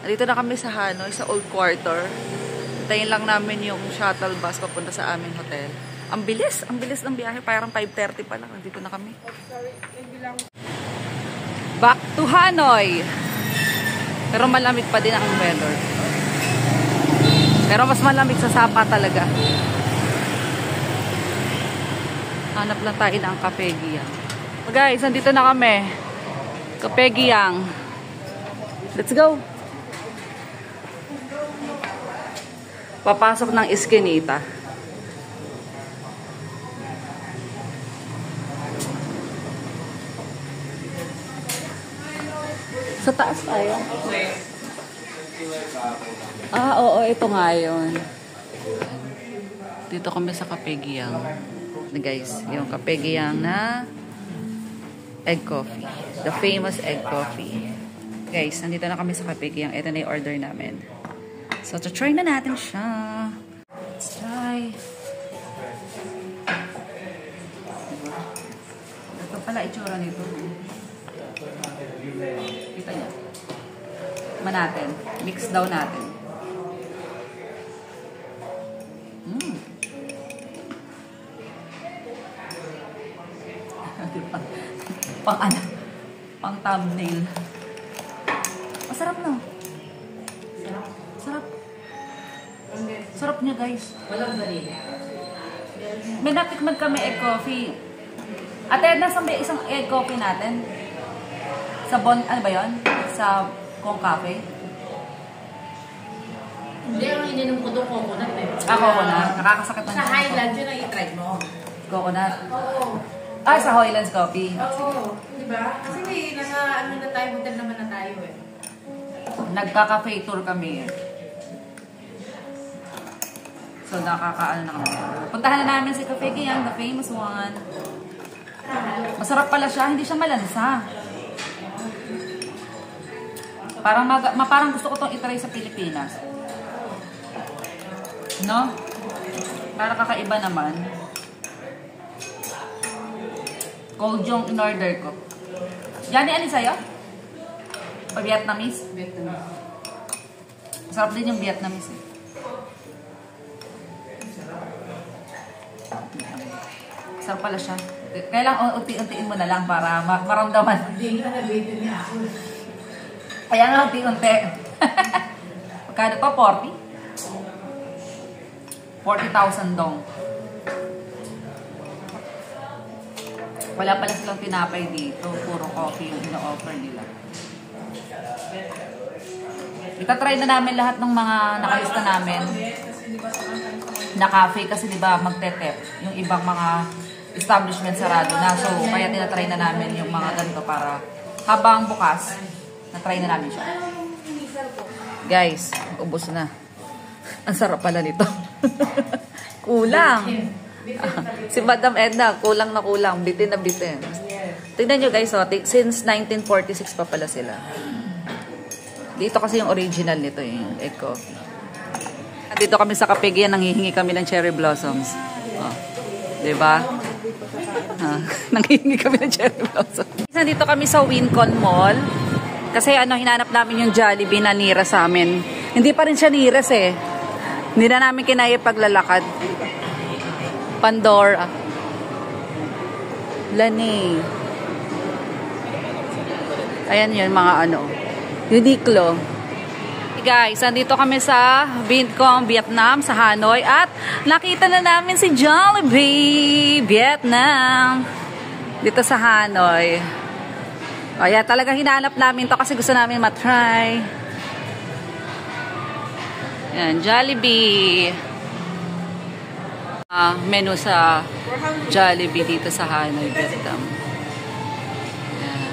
Dito na kami sa Hanoi, sa Old Quarter. Hintayin lang namin yung shuttle bus papunta sa aming hotel. Ang bilis ng biyahe. Parang 5:30 pa lang. Nandito na kami. Back to Hanoi. Pero malamig pa din ang weather. Pero mas malamig sa Sapa talaga. Hanap lang tayo ng Cafe Giang. So guys, nandito na kami. Cafe Giang. Let's go. Papasok ng Eskinita. Sa taas tayo. Oo, ito nga yun. Dito kami sa Cafe Giang. Guys, yung Cafe Giang na egg coffee. The famous egg coffee. Guys, nandito na kami sa Cafe Giang. Ito na yung order namin. So, try na natin siya. Let's try. Ito pala itsura nito. Kita niya. Natin. Mix daw natin. Pang ano? Pang thumbnail. Masarap no? Sarap. Sarap niya guys. Walang vanilla. May natikman kami egg coffee. Ate, nasa may isang egg coffee natin? Sa Bon, ano ba yun? Sa Kong Cafe? Hindi, ang ininom ko doon coconut eh. Coconut. Nakakasakit na. Sa Highlands, yun ang i-try mo. Coconut? Oo. Sa Highlands Coffee. Oo. Diba? Kasi nasa ano na tayo, hotel naman na tayo eh. Nagka-cafe tour kami eh. So, nakakaano na kami. Puntahan na namin si Cafe Giang, the famous one. Masarap pala siya, hindi siya malansa. Parang gusto ko itong itry sa Pilipinas. No? Para kakaiba naman. Cold yung in-order ko. Jani, ano sa'yo? O Vietnamese? Vietnamese. Masarap din yung Vietnamese eh. Masarap pala siya. Kailangan unti-untiin mo na lang para maramdaman. Hindi nga nabito niya ako. Kaya nga unti-unti. Magkano pa? 40? 40,000 dong. Wala pala silang tinapay dito. Puro coffee yung ino-offer nila. Itatry na namin lahat ng mga nakalista namin na cafe kasi diba magtetep. Yung ibang mga establishment sarado na. So, kaya tinatry na namin yung mga ganito para habang bukas, na-try na namin siya. Guys, ubos na. Ang sarap pala nito. Kulang. Si Madam Edna, kulang na kulang. Bitin na bitin. Tignan nyo guys, since 1946 pa pala sila. Dito kasi yung original nito, yung egg coffee. Dito kami sa Cafe Giang, nanghihingi kami ng cherry blossoms. Oh. Diba? Nanghihingi kami ng cherry blossoms. Nandito kami sa Wincon Mall. Kasi hinanap namin yung Jollibee na nira sa amin. Hindi pa rin siya niras eh. Hindi na namin kinaya paglalakad. Pandora. Lani. Ayan yun, mga Uniqlo. Hey guys, nandito kami sa Vincom, Vietnam, sa Hanoi. At nakita na namin si Jollibee, Vietnam. Dito sa Hanoi. Kaya talaga hinanap namin to kasi gusto namin matry. Yan, Jollibee. Menu sa Jollibee dito sa Hanoi, Vietnam. Yan.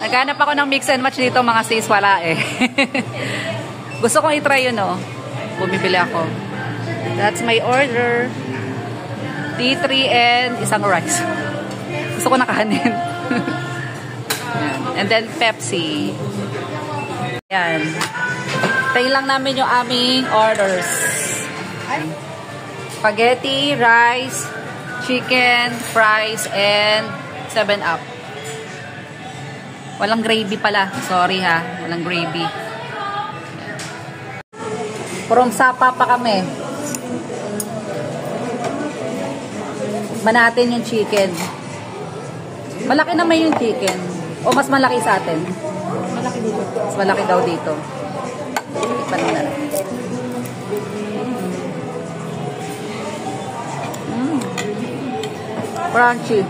Naghanap ako ng mix and match dito mga sis, wala eh. Gusto kong itry yun bumibili ako. That's my order. T3 and isang rice. Gusto ko nakahanin. And then Pepsi. Yan. Tayo lang namin yung aming orders. Spaghetti, rice, chicken, fries, and 7-Up. Walang gravy pala. Sorry ha. Walang gravy. From Sapa pa kami. Manatin yung chicken. Malaki naman yung chicken. O mas malaki sa atin? Malaki dito. Mas malaki daw dito. Tikpan mo na lang. Crunchy.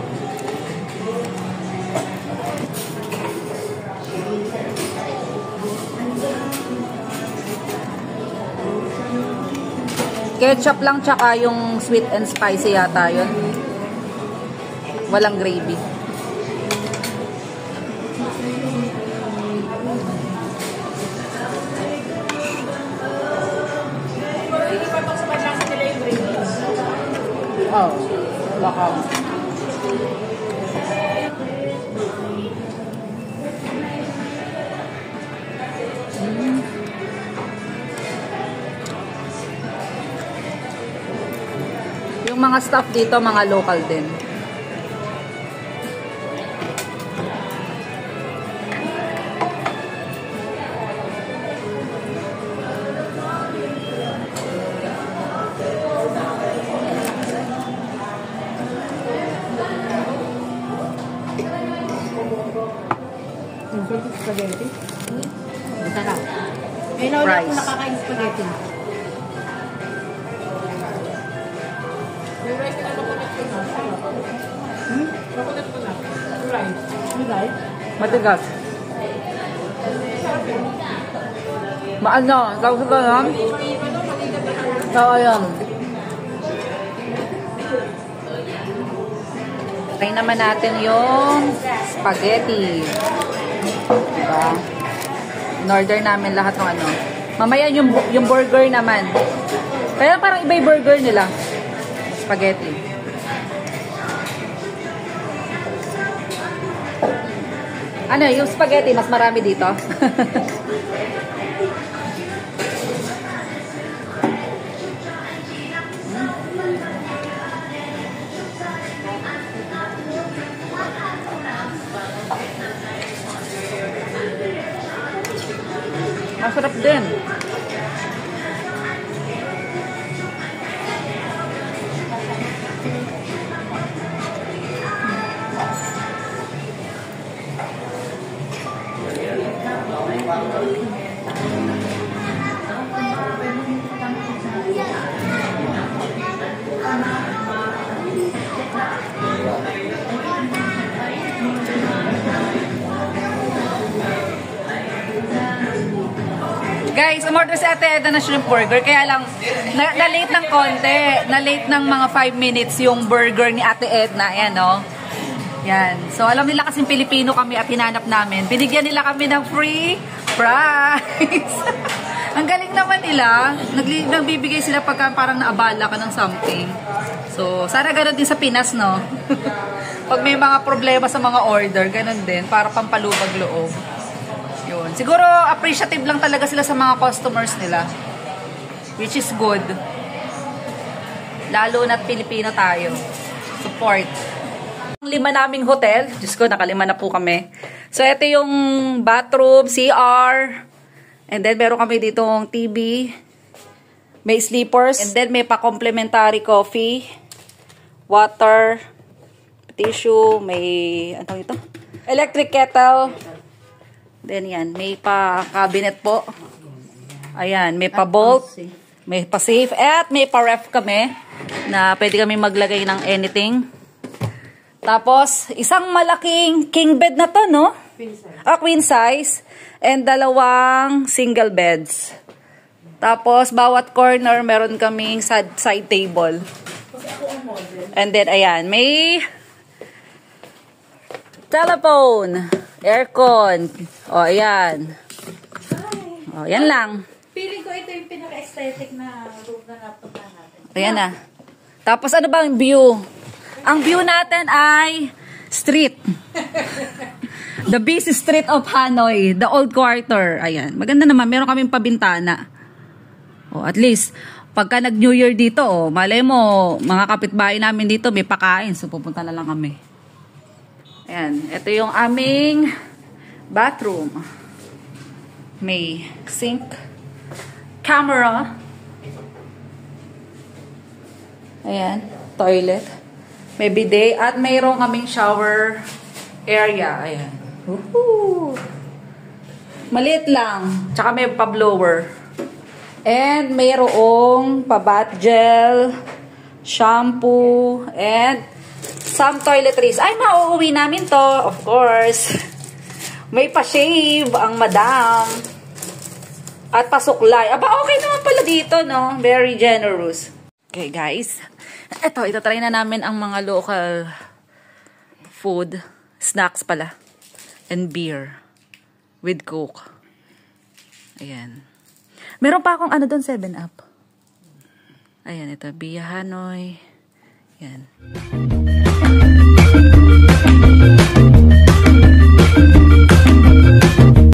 Ketchup lang tsaka yung sweet and spicy yata yun. Walang gravy. Oh, baka. Yung mga staff dito, mga local din. Spaghetti. Masarap. May nauna ako nakakain spaghetti. May rice na coconut ko na. Coconut ko na. Rice. May rice? Matigas. Maano? Tawag ka lang? Oo, yun. Try naman natin yung spaghetti. Diba? In-order namin lahat ng ano. Mamaya yung burger naman. Kaya parang iba yung burger nila. Spaghetti. Ano, yung spaghetti, mas marami dito. Masarap din. Guys, umorder si Ate Edna na shrimp burger. Kaya lang, na-late ng konti. Na-late ng mga 5 minutes yung burger ni Ate Edna. Ayan, no? Yan. So, alam nila kasing Pilipino kami at hinanap namin. Binigyan nila kami ng free fries. Ang galing naman nila. Nagbibigay sila pagka parang naabala ka ng something. So, sana ganun din sa Pinas, no? Pag may mga problema sa mga order, ganun din. Para pampalubag loob. Yun. Siguro appreciative lang talaga sila sa mga customers nila. Which is good. Lalo na't Pilipino tayo. Support. Ang 5 naming hotel. Diyos ko, nakalima na po kami. So, ito yung bathroom, CR. And then, meron kami ditong TV. May sleepers. And then, may pa-complimentary coffee. Water. Tissue. May, ano ito? Electric kettle. Then yan, may pa-cabinet po. Ayan, may pa-bolt, may pa-safe, at may pa-ref kami na pwede kami maglagay ng anything. Tapos, isang malaking king bed na to, no? Queen size. And 2 single beds. Tapos, bawat corner, meron kaming side table. And then, ayan, may telephone, aircon. O, ayan. O, yan lang. Feeling ko ito yung pinaka-aesthetic na room na napunta natin. Ayan na. Tapos, ano ba ang view? Ang view natin ay street. The busy street of Hanoi. The old quarter. Ayan. Maganda naman. Meron kaming pabintana. O, at least, pagka nag-New Year dito, o, malay mo, mga kapitbahay namin dito, may pakain. So, pupunta na lang kami. Ayan. Ito yung aming Bathroom. May sink. Camera. Ayan. Toilet. May bidet. At mayroon kaming shower area. Ayan. Woohoo! Maliit lang. Tsaka may pa-blower. And mayroong pa-bath gel, shampoo, and some toiletries. Ay, mauuwi namin to. Of course. May pa-shave ang madam. At pasuklay. Aba, okay naman pala dito, no? Very generous. Okay, guys. Ito try na namin ang mga local food. Snacks pala. And beer. With Coke. Ayan. Meron pa akong ano doon, 7-Up. Ayan, ito. Bia Hanoi. Ayan.